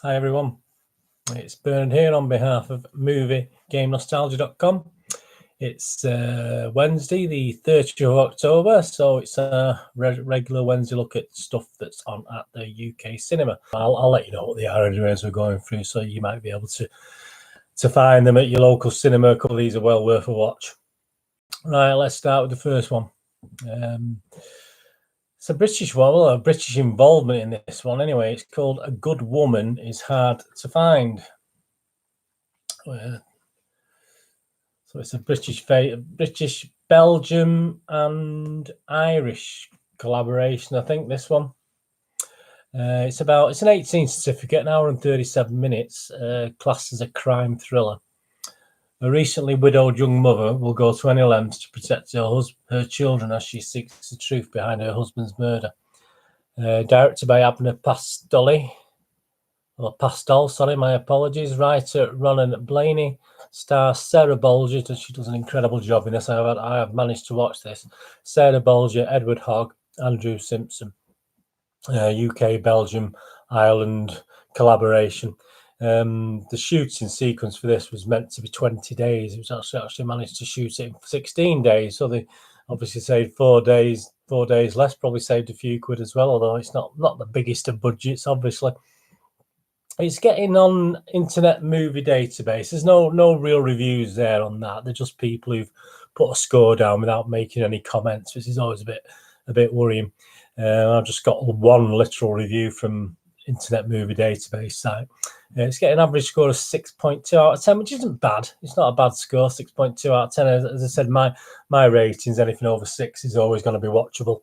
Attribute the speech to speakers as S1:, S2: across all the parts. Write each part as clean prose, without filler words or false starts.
S1: Hi everyone, it's Bernard here on behalf of MovieGameNostalgia.com. It's Wednesday, the 30th of October, so it's a regular Wednesday look at stuff that's on at the UK cinema. I'll let you know what they are anyway as we're going through, so you might be able to find them at your local cinema. A couple of these are well worth a watch. Right, let's start with the first one. It's a British one, well, a British involvement in this one anyway. It's called A Good Woman is Hard to Find. So it's a British, Belgium and Irish collaboration, I think, this one. It's an 18 certificate, an hour and 37 minutes, classed as a crime thriller. A recently widowed young mother will go to any lengths to protect her children as she seeks the truth behind her husband's murder. Directed by Abner Pastel, my apologies. Writer Ronan Blaney, stars Sarah Bolger, and she does an incredible job in this. I have managed to watch this. Sarah Bolger, Edward Hogg, Andrew Simpson. UK, Belgium, Ireland collaboration. The shooting sequence for this was meant to be 20 days. It was actually managed to shoot it in 16 days. So they obviously saved 4 days less, probably saved a few quid as well, although it's not the biggest of budgets, obviously. It's getting on Internet Movie Database. There's no real reviews there on that. They're just people who've put a score down without making any comments, which is always a bit worrying. I've just got one literal review from Internet Movie Database site. It's getting an average score of 6.2 out of 10, which isn't bad. It's not a bad score, 6.2 out of 10. As I said, my ratings, anything over 6 is always going to be watchable.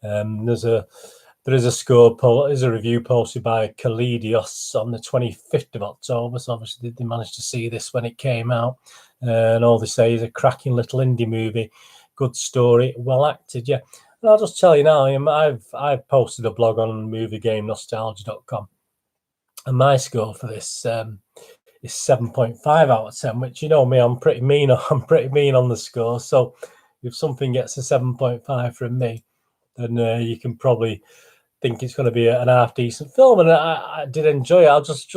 S1: There is a review posted by Kalidios on the 25th of October. So obviously they managed to see this when it came out. And all they say is a cracking little indie movie, good story, well acted. Yeah. And I'll just tell you now, I've posted a blog on MovieGameNostalgia.com. And my score for this is 7.5 out of 10, which, you know me, I'm pretty mean on the score. So if something gets a 7.5 from me, then you can probably think it's going to be an half decent film. And I did enjoy it. I'll just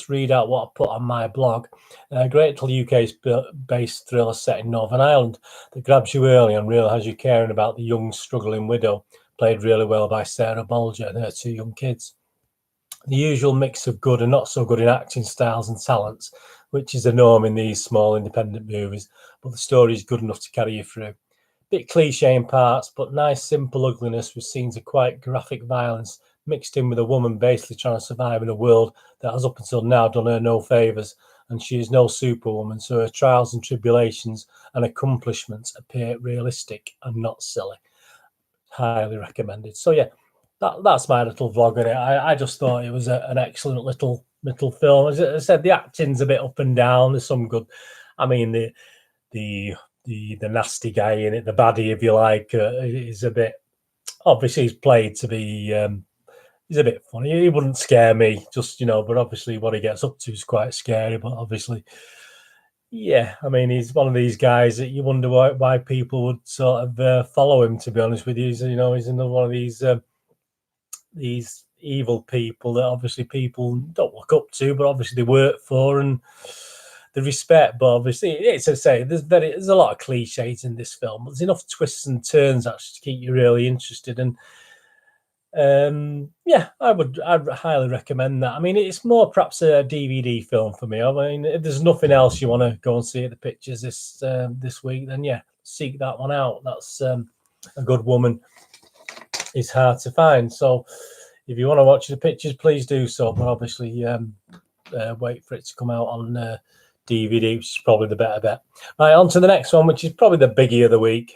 S1: read out what I put on my blog. A great little UK-based thriller set in Northern Ireland that grabs you early and really has you caring about the young, struggling widow, played really well by Sarah Bolger and her 2 young kids. The usual mix of good and not so good in acting styles and talents, which is the norm in these small independent movies, but the story is good enough to carry you through. Bit cliche in parts, but nice simple ugliness with scenes of quite graphic violence mixed in with a woman basically trying to survive in a world that has up until now done her no favours, and she is no superwoman, so her trials and tribulations and accomplishments appear realistic and not silly. Highly recommended. So yeah, that's my little vlog on it. I just thought it was an excellent little film. As I said, the acting's a bit up and down. There's some good. I mean, the nasty guy in it, the baddie, if you like, is a bit. Obviously, he's played to be. He's a bit funny. He wouldn't scare me, just but obviously what he gets up to is quite scary. But obviously, yeah, I mean, he's one of these guys that you wonder why people would sort of follow him. To be honest with you, he's another one of these evil people that obviously people don't look up to, but obviously they work for and the respect. But obviously, it's to say there's a lot of cliches in this film, but there's enough twists and turns actually to keep you really interested. And yeah, I'd highly recommend that. I mean, it's more perhaps a DVD film for me. I mean, if there's nothing else you want to go and see at the pictures this week, then yeah, seek that one out. That's A Good Woman is Hard to Find. So if you want to watch the pictures, please do so. But obviously, wait for it to come out on DVD, which is probably the better bet. Right, on to the next one, which is probably the biggie of the week.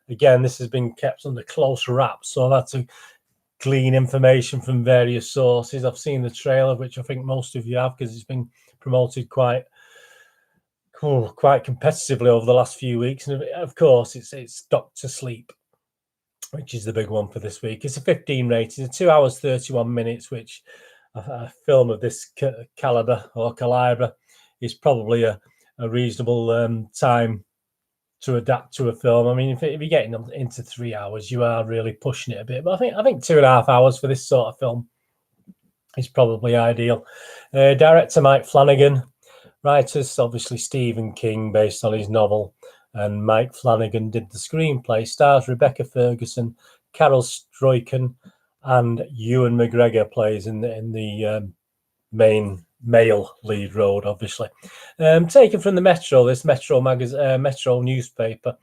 S1: Again, this has been kept under close wraps, so I've had to glean information from various sources. I've seen the trailer, which I think most of you have, because it's been promoted quite competitively over the last few weeks. And of course, it's Doctor Sleep, which is the big one for this week. It's a 15 rating, 2 hours 31 minutes, which a film of this caliber is probably a reasonable time to adapt to a film. I mean, if you're getting them into 3 hours, you are really pushing it a bit. But I think 2.5 hours for this sort of film is probably ideal. Director Mike Flanagan. Writers, obviously Stephen King, based on his novel, and Mike Flanagan did the screenplay. Stars Rebecca Ferguson, Carel Struycken, and Ewan McGregor plays in the main male lead role, obviously. Taken from the Metro, this Metro Metro newspaper.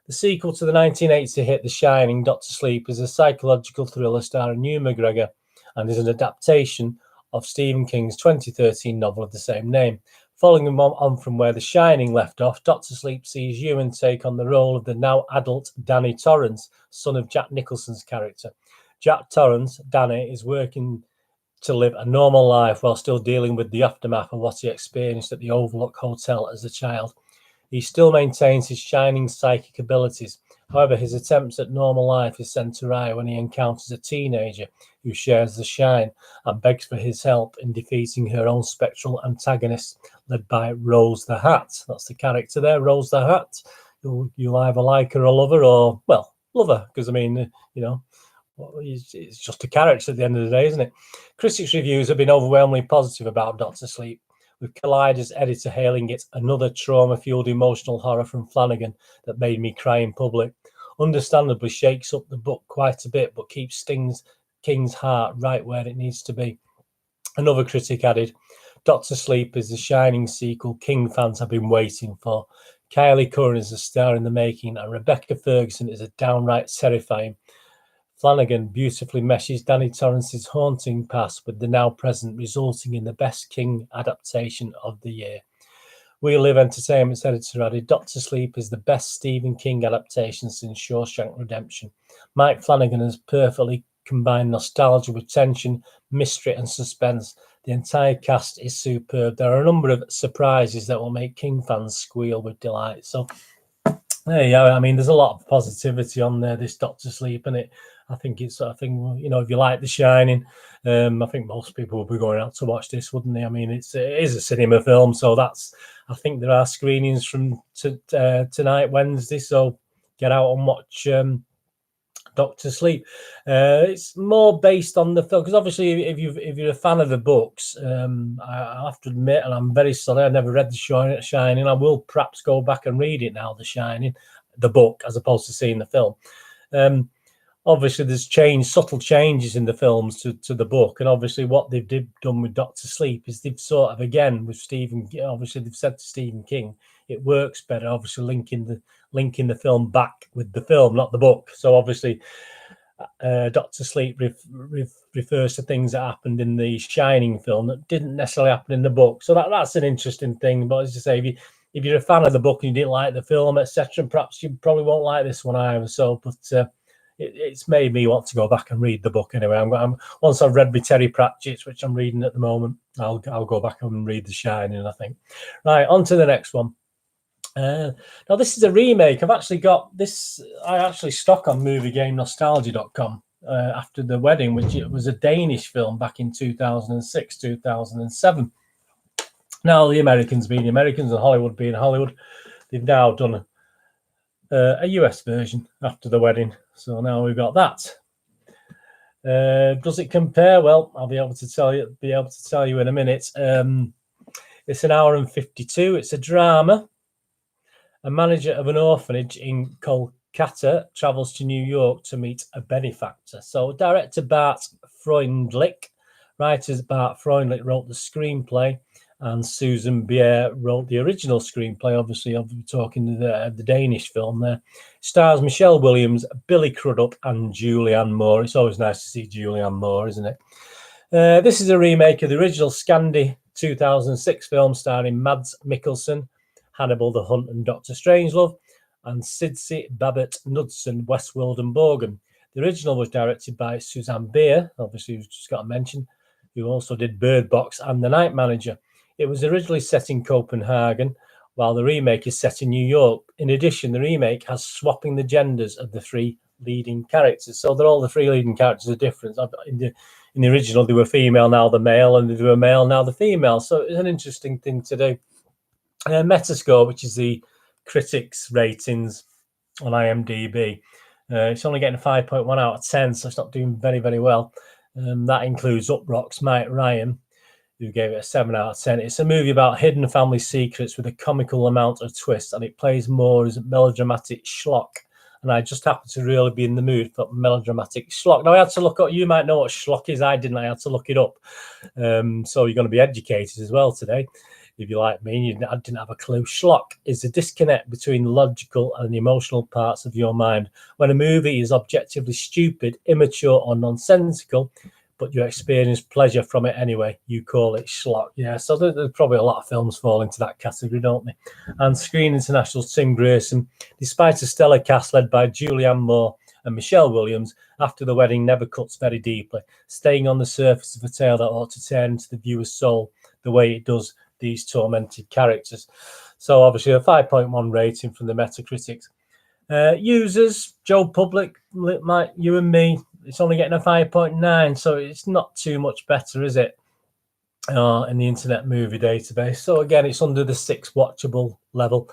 S1: The sequel to the 1980 hit The Shining, Doctor Sleep, is a psychological thriller starring Ewan McGregor and is an adaptation of Stephen King's 2013 novel of the same name. Following on from where The Shining left off, Doctor Sleep sees Ewan take on the role of the now adult Danny Torrance, son of Jack Nicholson's character. Jack Torrance, Danny, is working to live a normal life while still dealing with the aftermath of what he experienced at the Overlook Hotel as a child. He still maintains his shining psychic abilities. However, his attempts at normal life is sent awry when he encounters a teenager who shares the shine and begs for his help in defeating her own spectral antagonist, led by Rose the Hat. That's the character there, Rose the Hat. You'll either like her or love her, or, well, love her, because, I mean, you know, it's just a character at the end of the day, isn't it? Critics' reviews have been overwhelmingly positive about Doctor Sleep, with Collider's editor hailing it another trauma-fueled emotional horror from Flanagan that made me cry in public. Understandably shakes up the book quite a bit, but keeps King's heart right where it needs to be. Another critic added, Doctor Sleep is the shining sequel King fans have been waiting for. Kylie Curran is a star in the making, and Rebecca Ferguson is a downright terrifying. Flanagan beautifully meshes Danny Torrance's haunting past with the now present, resulting in the best King adaptation of the year. We Live Entertainment's editor added, Doctor Sleep is the best Stephen King adaptation since Shawshank Redemption. Mike Flanagan has perfectly combined nostalgia with tension, mystery and suspense. The entire cast is superb. There are a number of surprises that will make King fans squeal with delight. So there you go. I mean, there's a lot of positivity on there, this Doctor Sleep, and I think it's sort of thing, you know, if you like The Shining, I think most people will be going out to watch this, wouldn't they? I mean, it is a cinema film, so I think there are screenings from tonight, Wednesday, so get out and watch Doctor Sleep. It's more based on the film, because obviously if you're a fan of the books, I have to admit, and I'm very sorry, I never read The Shining. I will perhaps go back and read it now, The Shining, the book, as opposed to seeing the film. Obviously there's subtle changes in the films to the book, and obviously what they've done with Doctor Sleep is they've sort of, again, with Stephen, obviously they've said to Stephen King, it works better, obviously linking the film back with the film, not the book. So obviously Doctor Sleep refers to things that happened in the Shining film that didn't necessarily happen in the book. So that's an interesting thing. But as I say, if you're a fan of the book and you didn't like the film, etc., perhaps you probably won't like this one either. So, but it's made me want to go back and read the book anyway. Once I've read my Terry Pratchett, which I'm reading at the moment, I'll go back and read The Shining, I think. Right, on to the next one. Now this is a remake. I've actually got this. I actually stock on MovieGameNostalgia.com after the Wedding, which it was a Danish film back in 2006, 2007. Now the Americans being the Americans and Hollywood being Hollywood, they've now done a US version after the Wedding. So now we've got that. Does it compare? Well, I'll be able to tell you in a minute. It's an hour and 52. It's a drama. A manager of an orphanage in Kolkata travels to New York to meet a benefactor. So director Bart Freundlich, writers Bart Freundlich wrote the screenplay, and Susan Bier wrote the original screenplay. Obviously, I'll be talking the Danish film there. Stars Michelle Williams, Billy Crudup, and Julianne Moore. It's always nice to see Julianne Moore, isn't it? This is a remake of the original Scandi 2006 film starring Mads Mikkelsen, Hannibal the Hunt and Dr. Strangelove, and Sidse Babett Knudsen, Westworld and Borgen. The original was directed by Susanne Bier, obviously we've just got to mention, who also did Bird Box and The Night Manager. It was originally set in Copenhagen, while the remake is set in New York. In addition, the remake has swapping the genders of the three leading characters. So they're all the three leading characters are different. In the original, they were female, now the male, and they were male, now the female. So it's an interesting thing to do. Metascore, which is the critics' ratings on IMDb, it's only getting a 5.1 out of 10, so it's not doing very, very well. That includes Uprock's Mike Ryan, who gave it a 7 out of 10. It's a movie about hidden family secrets with a comical amount of twist, and it plays more as melodramatic schlock. And I just happen to really be in the mood for melodramatic schlock. Now, I had to look up, you might know what schlock is. I didn't. I had to look it up. So you're going to be educated as well today. If you're like me, I didn't have a clue. Schlock is the disconnect between the logical and the emotional parts of your mind. When a movie is objectively stupid, immature, or nonsensical, but you experience pleasure from it anyway, you call it schlock. Yeah, so there's probably a lot of films fall into that category, don't they? And Screen International's Tim Grayson, despite a stellar cast led by Julianne Moore and Michelle Williams, After the Wedding never cuts very deeply, staying on the surface of a tale that ought to turn into the viewer's soul the way it does these tormented characters. So obviously a 5.1 rating from the Metacritics. Users, Joe Public, like you and me, it's only getting a 5.9, so it's not too much better, is it? In the Internet Movie Database. So again, it's under the 6 watchable level.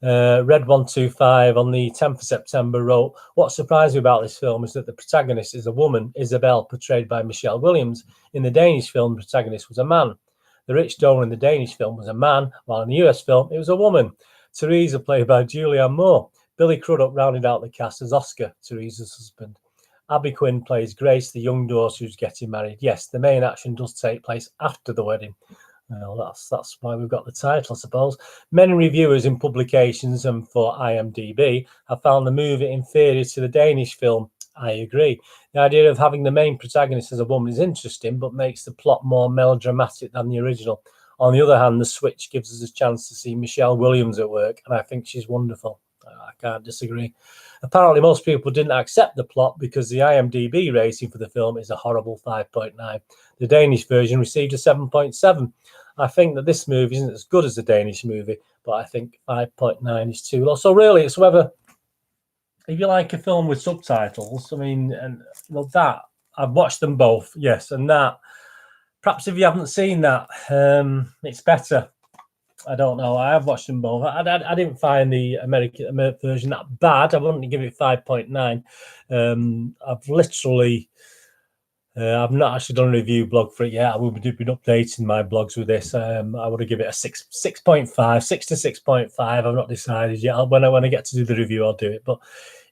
S1: Red125 on the 10th of September wrote, what surprised me about this film is that the protagonist is a woman, Isabel, portrayed by Michelle Williams. In the Danish film, the protagonist was a man. The rich donor in the Danish film was a man, while in the US film, it was a woman. Teresa, played by Julianne Moore. Billy Crudup rounded out the cast as Oscar, Teresa's husband. Abby Quinn plays Grace, the young daughter who's getting married. Yes, the main action does take place after the wedding. Well, that's why we've got the title, I suppose. Many reviewers in publications and for IMDb have found the movie inferior to the Danish film. I agree. The idea of having the main protagonist as a woman is interesting, but makes the plot more melodramatic than the original. On the other hand, the switch gives us a chance to see Michelle Williams at work, and I think she's wonderful. I can't disagree. Apparently, most people didn't accept the plot because the IMDb rating for the film is a horrible 5.9. The Danish version received a 7.7. I think that this movie isn't as good as the Danish movie, but I think 5.9 is too low. So really, it's whether, if you like a film with subtitles, I mean, and well, that, I've watched them both, yes, and that, perhaps if you haven't seen that, it's better. I don't know. I have watched them both. I didn't find the American version that bad. I wouldn't give it 5.9. I've not actually done a review blog for it yet. I will be updating my blogs with this. I would have given it a 6.5, 6 to 6.5. I've not decided yet. When I get to do the review, I'll do it. But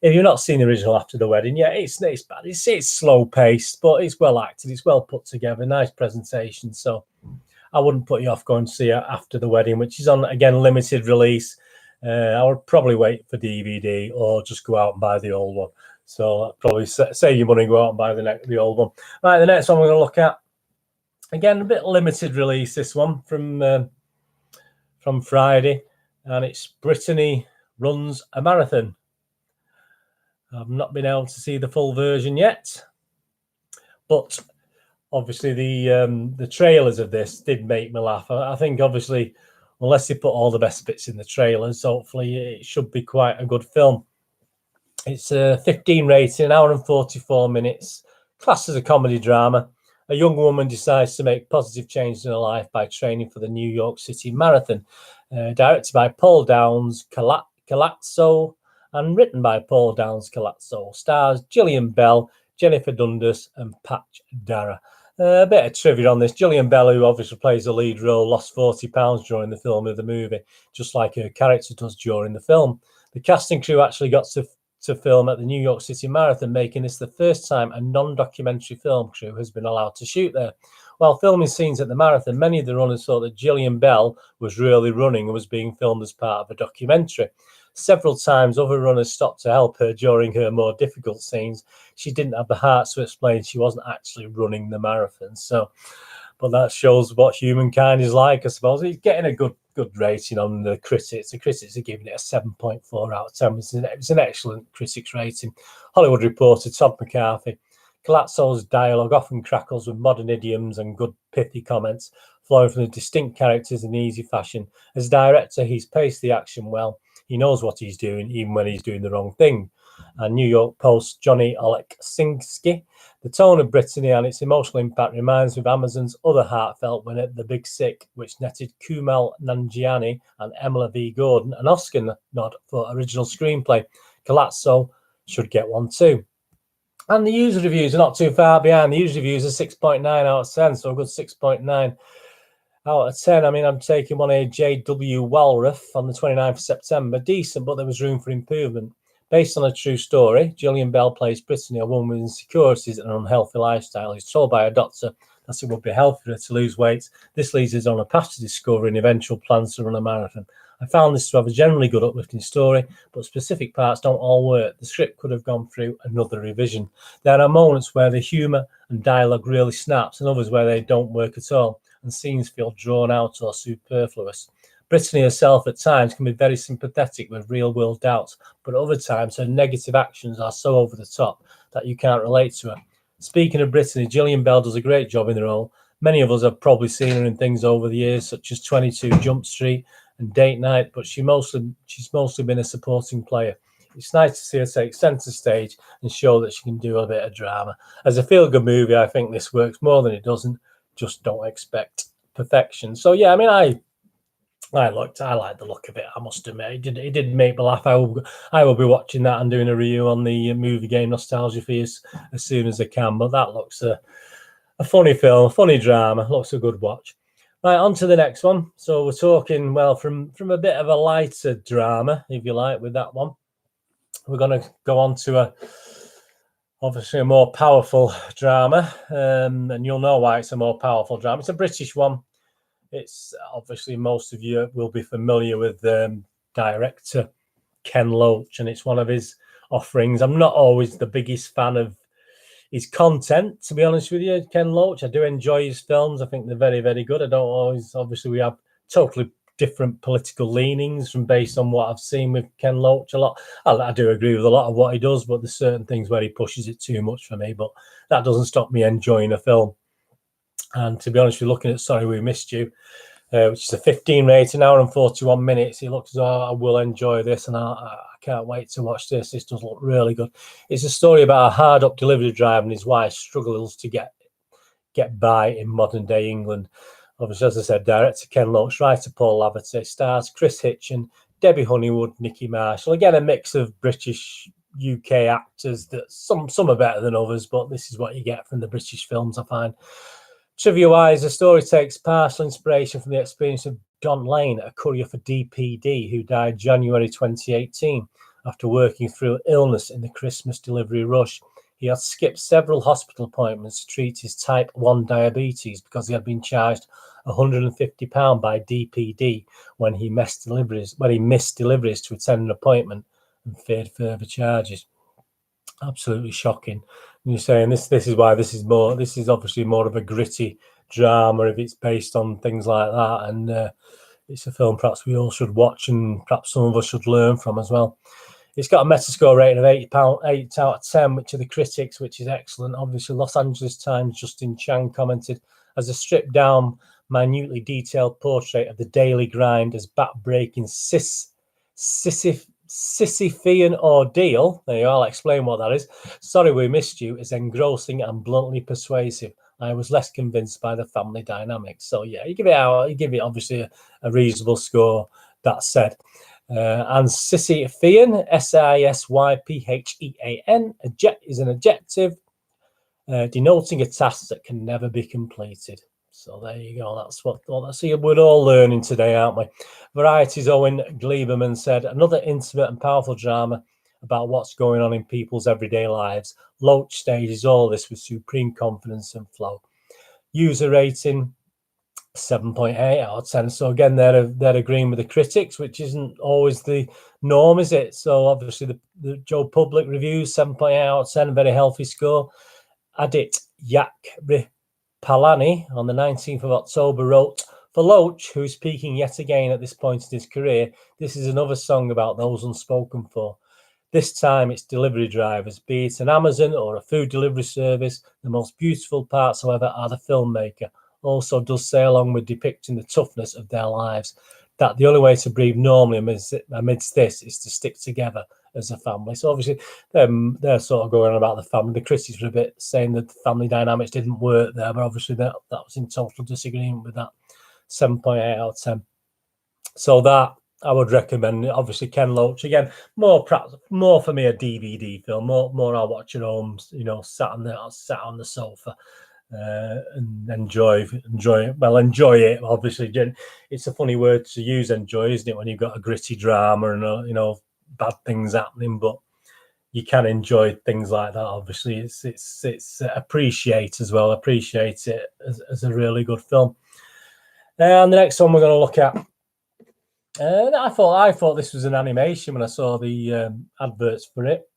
S1: if you've not seen the original After the Wedding, yeah, it's bad. It's slow paced, but it's well acted. It's well put together. Nice presentation. So I wouldn't put you off going to see it After the Wedding, which is on, again, limited release. I would probably wait for DVD or just go out and buy the old one. So I'd probably save your money and go out and buy the old one. Right, the next one we're going to look at, again, a bit limited release, this one from Friday, and it's Brittany Runs a Marathon. I've not been able to see the full version yet, but obviously the trailers of this did make me laugh. I think obviously, unless they put all the best bits in the trailers, hopefully it should be quite a good film. It's a 15 rating, an hour and 44 minutes, classed as a comedy drama. A young woman decides to make positive changes in her life by training for the New York City Marathon. Directed by Paul Downs Calazzo and written by Paul Downs Calazzo. Stars Jillian Bell, Jennifer Dundas and Patch Darragh. A bit of trivia on this. Jillian Bell, who obviously plays the lead role, lost 40 pounds during the film of the movie, just like her character does during the film. The casting crew actually got to film at the New York City Marathon, making this the first time a non-documentary film crew has been allowed to shoot there. While filming scenes at the marathon, many of the runners thought that Jillian Bell was really running and was being filmed as part of a documentary. Several times, other runners stopped to help her during her more difficult scenes. She didn't have the heart to explain she wasn't actually running the marathon. So, but that shows what humankind is like, I suppose. It's getting a good rating on the critics. The critics are giving it a 7.4 out of 10. It's an excellent critics rating. Hollywood Reporter Todd McCarthy. Calazzo's dialogue often crackles with modern idioms and good pithy comments, flowing from the distinct characters in easy fashion. As a director, he's paced the action well. He knows what he's doing, even when he's doing the wrong thing. And New York Post Johnny Oleksinski. The tone of Brittany and its emotional impact reminds me of Amazon's other heartfelt winner, The Big Sick, which netted Kumail Nanjiani and Emma V. Gordon an Oscar nod for original screenplay. Calazzo should get one too. And the user reviews are not too far behind. The user reviews are 6.9 out of 10, so a good 6.9 out of 10. I mean, I'm taking one a J.W. Walrath on the 29th of September. Decent, but there was room for improvement. Based on a true story, Jillian Bell plays Brittany, a woman with insecurities and an unhealthy lifestyle, who's told by a doctor that it would be healthy for her to lose weight. This leads us on a path to discovering eventual plans to run a marathon. I found this to have a generally good uplifting story, but specific parts don't all work. The script could have gone through another revision. There are moments where the humour and dialogue really snaps, and others where they don't work at all, and scenes feel drawn out or superfluous. Brittany herself at times can be very sympathetic with real-world doubts, but at other times her negative actions are so over the top that you can't relate to her. Speaking of Brittany, Jillian Bell does a great job in the role. Many of us have probably seen her in things over the years, such as 22 Jump Street and Date Night, but she's mostly been a supporting player. It's nice to see her take centre stage and show that she can do a bit of drama. As a feel-good movie, I think this works more than it doesn't. Just don't expect perfection. So yeah, I mean, I like the look of it, I must admit. It did make me laugh. I will be watching that and doing a review on the movie game Nostalgia for you as soon as I can. But that looks a funny film, a funny drama. Looks a good watch. Right, on to the next one. So we're talking, well, from a bit of a lighter drama, if you like, with that one. We're going to go on to obviously a more powerful drama, and you'll know why it's a more powerful drama. It's a British one. It's obviously most of you will be familiar with director Ken Loach, and it's one of his offerings. I'm not always the biggest fan of his content, to be honest with you, Ken Loach. I do enjoy his films. I think they're very, very good. I don't always, obviously, we have totally different political leanings from based on what I've seen with Ken Loach a lot. I do agree with a lot of what he does, but there's certain things where he pushes it too much for me, but that doesn't stop me enjoying a film. And to be honest, we're looking at Sorry We Missed You, which is a 15 rating, an hour and 41 minutes. It looks as though I will enjoy this, and I can't wait to watch this. This does look really good. It's a story about a hard-up delivery driver and his wife struggles to get by in modern-day England. Obviously, as I said, director Ken Loach, writer Paul Laverty, stars Kris Hitchen, Debbie Honeywood, Nikki Marshall. Again, a mix of British, UK actors that some are better than others, but this is what you get from the British films, I find. Trivia-wise, the story takes partial inspiration from the experience of Don Lane, a courier for DPD, who died January 2018 after working through illness in the Christmas delivery rush. He had skipped several hospital appointments to treat his type 1 diabetes because he had been charged £150 by DPD when he missed deliveries to attend an appointment and feared further charges. Absolutely shocking. And you're saying this is why this is obviously more of a gritty drama if it's based on things like that, and it's a film perhaps we all should watch and perhaps some of us should learn from as well. It's got a Metascore rating of 8 out of 10, which are the critics, which is excellent. Obviously, Los Angeles Times Justin Chang commented, as a stripped down, minutely detailed portrait of the daily grind as back-breaking Sisyphean ordeal. There you are, I'll explain what that is. Sorry We Missed You is engrossing and bluntly persuasive. I was less convinced by the family dynamics. So yeah, you give it obviously a reasonable score, that said. And Sisyphean, Sisyphean, is an adjective denoting a task that can never be completed. So there you go. That's what we're all learning today, aren't we? Variety's Owen Gleiberman said, another intimate and powerful drama about what's going on in people's everyday lives. Loach stages all this with supreme confidence and flow. User rating 7.8 out of 10. So again, they're agreeing with the critics, which isn't always the norm, is it? So obviously the Joe Public reviews 7.8 out of 10, a very healthy score. Adit Palani on the 19th of October wrote, for Loach, who's peaking yet again at this point in his career, this is another song about those unspoken for. This time it's delivery drivers, be it an Amazon or a food delivery service. The most beautiful parts, however, are the filmmaker. Also does say, along with depicting the toughness of their lives, that the only way to breathe normally amidst this is to stick together as a family. So obviously they're sort of going on about the family. The critics were a bit saying that the family dynamics didn't work there, but obviously that was in total disagreement with that. 7.8 out of 10. So that I would recommend it. Obviously, Ken Loach again. More for me a DVD film. More I'll watch at home. You know, sat on the sofa and enjoy it. Obviously, it's a funny word to use, enjoy, isn't it? When you've got a gritty drama and you know, bad things happening, but you can enjoy things like that. Obviously, it's appreciate as well. Appreciate it as a really good film. And the next one we're going to look at. I thought this was an animation when I saw the adverts for it.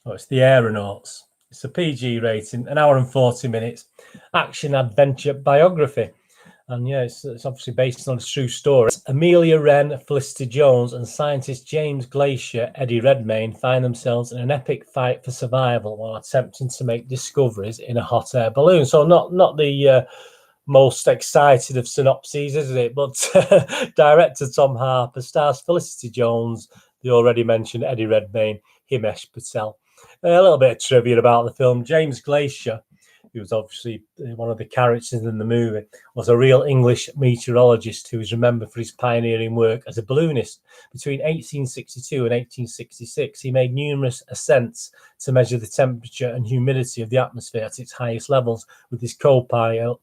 S1: Oh, it's the Aeronauts. It's a PG rating, 1 hour and 40 minutes, action adventure biography. And yeah, it's obviously based on a true story. Amelia Wren, Felicity Jones, and scientist James Glacier, Eddie Redmayne, find themselves in an epic fight for survival while attempting to make discoveries in a hot air balloon. So not the most excited of synopses, isn't it? But director Tom Harper stars Felicity Jones, the already mentioned Eddie Redmayne, Himesh Patel. A little bit of trivia about the film. James Glacier, who was obviously one of the characters in the movie, was a real English meteorologist who is remembered for his pioneering work as a balloonist. Between 1862 and 1866, he made numerous ascents to measure the temperature and humidity of the atmosphere at its highest levels with his co-pilot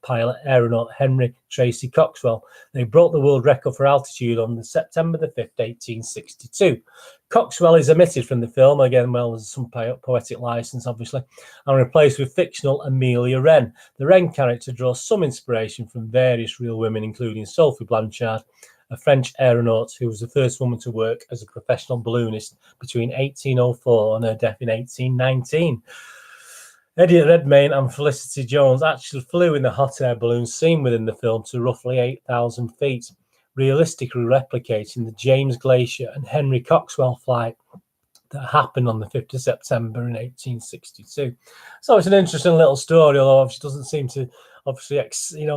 S1: aeronaut Henry Tracy Coxwell. They broke the world record for altitude on September the 5th, 1862. Coxwell is omitted from the film, again, well, there's some poetic license, obviously, and replaced with fictional Amelia Wren. The Wren character draws some inspiration from various real women, including Sophie Blanchard, a French aeronaut who was the first woman to work as a professional balloonist between 1804 and her death in 1819. Eddie Redmayne and Felicity Jones actually flew in the hot air balloon seen within the film to roughly 8,000 feet, realistically replicating the James Glacier and Henry Coxwell flight that happened on the 5th of September in 1862. So it's an interesting little story, although it doesn't seem to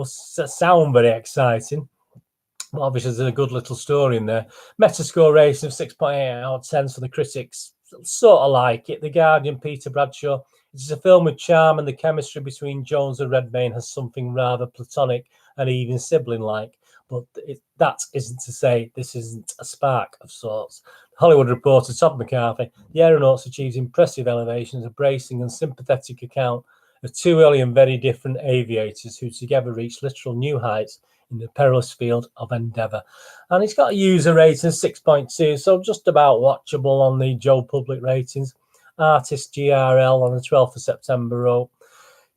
S1: sound very exciting. But obviously there's a good little story in there. Metascore rating of 6.8 out of 10 for the critics. Sort of like it. The Guardian, Peter Bradshaw. It's a film with charm, and the chemistry between Jones and Redmayne has something rather platonic and even sibling-like. But that isn't to say this isn't a spark of sorts. Hollywood reporter Todd McCarthy, the Aeronauts achieved impressive elevations, a bracing and sympathetic account of two early and very different aviators who together reached literal new heights in the perilous field of endeavour. And it's got a user rating of 6.2, so just about watchable on the Joe Public ratings. Artist GRL on the 12th of September wrote,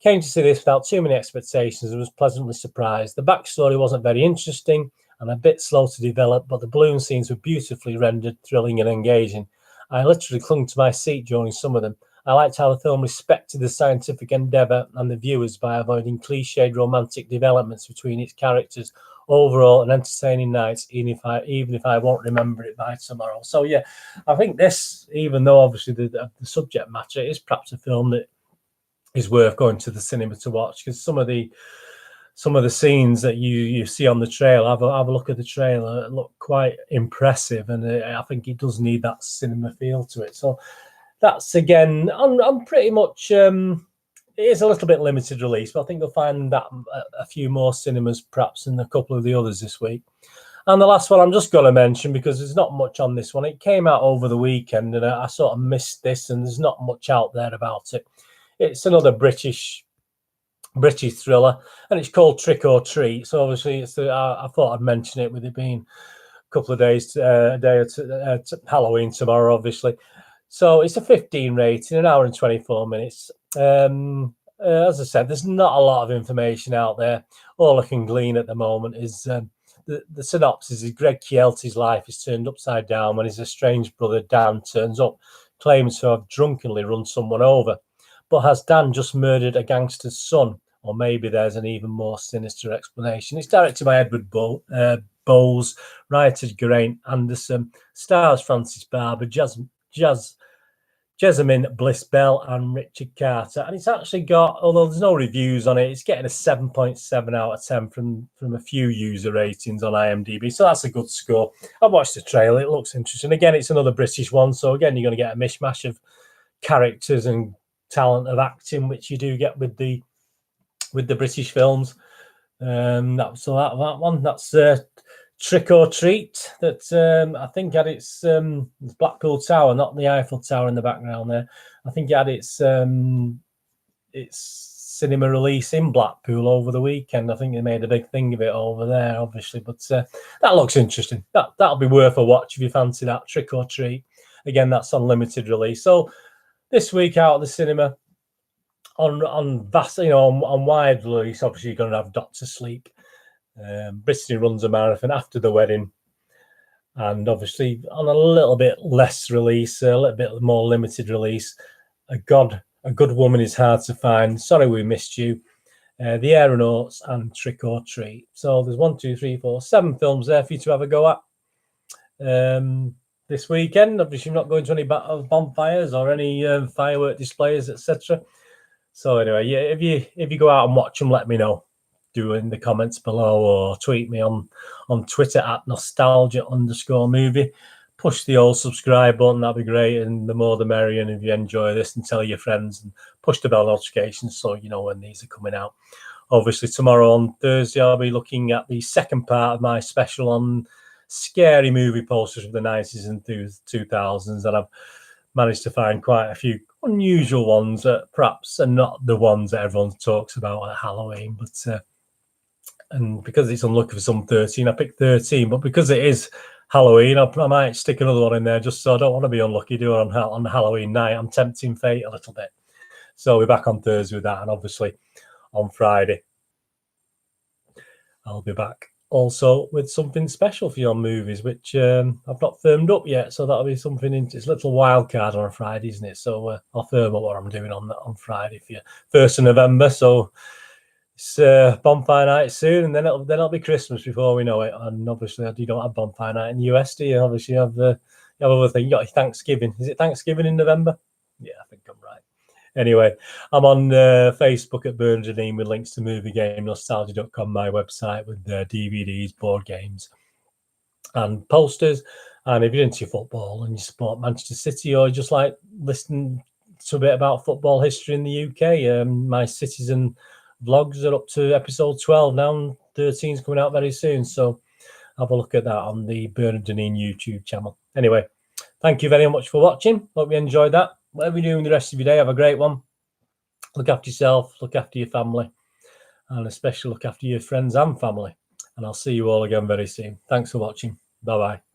S1: came to see this without too many expectations and was pleasantly surprised. The backstory wasn't very interesting and a bit slow to develop, but the balloon scenes were beautifully rendered, thrilling and engaging. I literally clung to my seat during some of them. I liked how the film respected the scientific endeavour and the viewers by avoiding cliched romantic developments between its characters. Overall, an entertaining night, even if I won't remember it by tomorrow. So yeah, I think this, even though obviously the subject matter is perhaps a film that is worth going to the cinema to watch, because some of the scenes that you see on the trailer, have a look at the trailer, look quite impressive, and I think it does need that cinema feel to it. So that's again, I'm pretty much. It is a little bit limited release, but I think you'll find that a few more cinemas perhaps and a couple of the others this week. And the last one I'm just going to mention, because there's not much on this one. It came out over the weekend and I sort of missed this, and there's not much out there about it. It's another British thriller, and it's called Trick or Treat. So obviously I thought I'd mention it with it being a couple of days, a day to Halloween tomorrow, obviously. So it's a 15 rating, 1 hour and 24 minutes. As I said, there's not a lot of information out there. All I can glean at the moment is the synopsis is Greg Chielti's life is turned upside down when his estranged brother Dan turns up, claims to have drunkenly run someone over. But has Dan just murdered a gangster's son? Or maybe there's an even more sinister explanation. It's directed by Edward Bowles, writer Geraint Anderson, stars Francis Barber, Jessamine-Bliss Bell and Richard Carter. And it's actually got, although there's no reviews on it, it's getting a 7.7 out of 10 from a few user ratings on IMDb. So that's a good score. I've watched the trailer. It looks interesting. Again, it's another British one. So again, you're going to get a mishmash of characters and talent of acting, which you do get with the British films. That one, that's Trick or Treat that I think had its Blackpool Tower, not the Eiffel Tower in the background there. I think it had its cinema release in Blackpool over the weekend. I think they made a big thing of it over there, obviously. But that looks interesting. That'll be worth a watch if you fancy that. Trick or Treat. Again, that's on limited release. So this week out of the cinema on vast, on wide release. Obviously, you're going to have Doctor Sleep. Brittany runs a marathon after the wedding, and obviously on a little bit less release, a little bit more limited release. A good woman is hard to find. Sorry we missed you. The Aeronauts and Trick or Treat. So there's 1, 2, 3, 4, 7 films there for you to have a go at this weekend. Obviously, you're not going to any bonfires or any firework displays, etc. So anyway, yeah, if you go out and watch them, let me know. Do in the comments below or tweet me on Twitter at nostalgia_movie. Push the old subscribe button, that'd be great. And the more the merrier. And if you enjoy this, and tell your friends, and push the bell notifications so you know when these are coming out. Obviously, tomorrow on Thursday, I'll be looking at the second part of my special on scary movie posters of the 90s and 2000s. And I've managed to find quite a few unusual ones that perhaps are not the ones that everyone talks about at Halloween. But and because it's unlucky for some 13, I picked 13. But because it is Halloween, I might stick another one in there just so I don't want to be unlucky, do it on Halloween night. I'm tempting fate a little bit. So we're back on Thursday with that, and obviously on Friday I'll be back also with something special for your movies, which I've not firmed up yet. So that'll be something. It's a little wild card on a Friday, isn't it? So I'll firm up what I'm doing on Friday for you, 1st of November. So it's bonfire night soon, and then it'll be Christmas before we know it. And obviously, you don't have bonfire night in the US, do you? Obviously, you have other thing. You got your Thanksgiving. Is it Thanksgiving in November? Yeah, I think I'm right. Anyway, I'm on Facebook at Brittany with links to movie game nostalgia.com, my website with DVDs, board games, and posters. And if you're into football and you support Manchester City, or you just like listening to a bit about football history in the UK, my Citizen vlogs are up to episode 12 now, and 13 is coming out very soon. So have a look at that on the Brittany YouTube channel. Anyway, thank you very much for watching. Hope you enjoyed that. Whatever you're doing the rest of your day, have a great one. Look after yourself, look after your family, and especially look after your friends and family. And I'll see you all again very soon. Thanks for watching. Bye-bye.